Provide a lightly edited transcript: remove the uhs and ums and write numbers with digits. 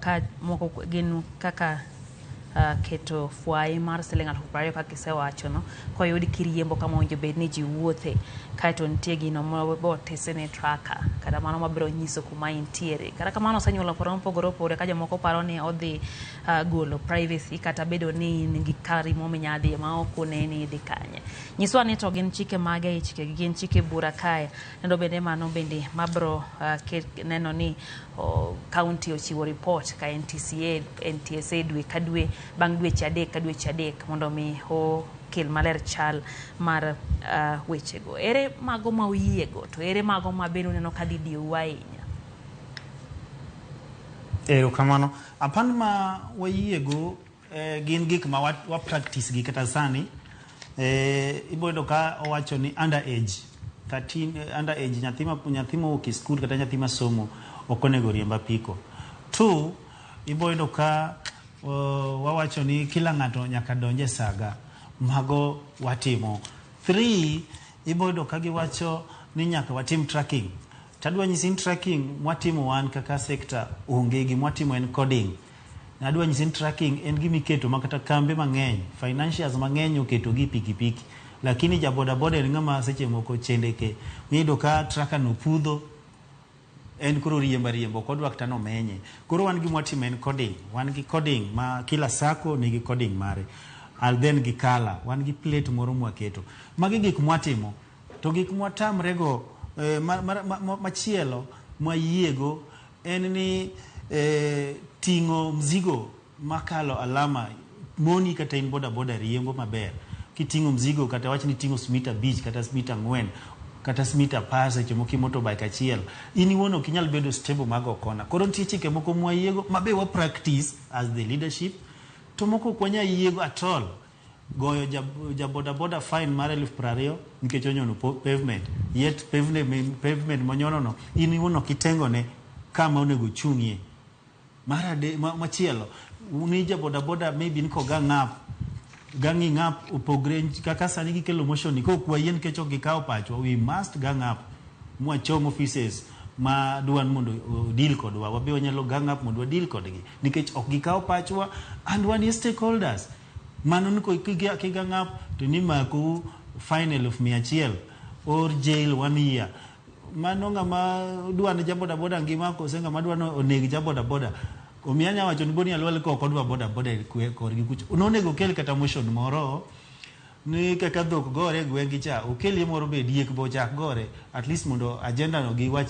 ka moko gin kaka keto fuai mar siling 20,000 kaka isewacho no koyudi kiriembo kama owinjo bed ni ji wuothe kaeto nitie gino mabo tesene tracker kata mano mabiro nyiso kuma intiere kata kamano osenyuolo paro mopogore opogore ka jomoko paro ni odhi golo privacy kata bedo ni in gi kari mominyadhi ma ok oneni idhi kanye. Nyiswa ni to gin chike mage chike gin chike bura kae kendo bende mano bende mabro neno ni county ochiwo report ka NTSA dwe ka dwe bang' dweche adek ka dweche adek mondo mi kel maler chal mar wechego. Ere mago ma uyiego to ere mago ma beno neno ka didiu ahinya? Kamano apan ma wayiego gin gik ma wa practice gi kata sani ibodo ka owacho ni underage 13 underage nyathi ma wuok e skul kata nyathi ma somo ok onego riemb apiko. 2 ibodo ka wawacho ni kila ng'ato nyaka donje saga mago watimo. 3 ibodo ka giwacho ni nyaka watim tracking. Tadwa nyisi tracking mwatimo wan kaka sekta onge gi mwatimo en coding. Nadwa nyisi tracking en gimi keto makata kambe mang'eny financials mang'eny oketo gi pikipiki lakini jaboda boda en ng'ama seche moko chendeke mido ka tracker no pudho en kuro riembo kodwa kata no menye. Koro wan gi mwatimo en coding. Wan gi coding ma kila sako nigi coding mare. Al then gi kala wan gi plate moro mwaketo. Magi gik mwatimo to gik mwatamrego machielo mwayiego en ni tingo mzigo makalo alama moni kata in boda riembo maber. Kitingo mzigo kata wach ni tingo smita beach kata smita 4 kata smita pasa chemoki motorbike achiel ini wono kinyal bedo stable mago kona. Koro nitie chike moko mwayiego mabe wa practice as the leadership to moko kwanya yiego atol goyo boda fine mar 20,000 nikech onyono pavement yet pavement monyono no ini wono kitengo ne kama onego chung'ie. Marade machielo uni boda maybe niko gang up upogre kaka sani gikelo motion ko kwayien kecho gikao pacho we must gang up mwachom offices ma duan mondo deal kodwa wabe wanyalo gang up mondo deal kodgi nikech ok gikao pachwa and one is stakeholders mano niko gang up to ni mako final of 100 or jail 1 year mano ngama duan boda ngima ko senga madwan onegi boda omianya wacho ni boni alwal ko kodwa boda korgi kucho unonego kel kata motion moro ni kaka dhok gore gwengi cha okeli moro be diek bo chak gore at least mondo agenda no gi wach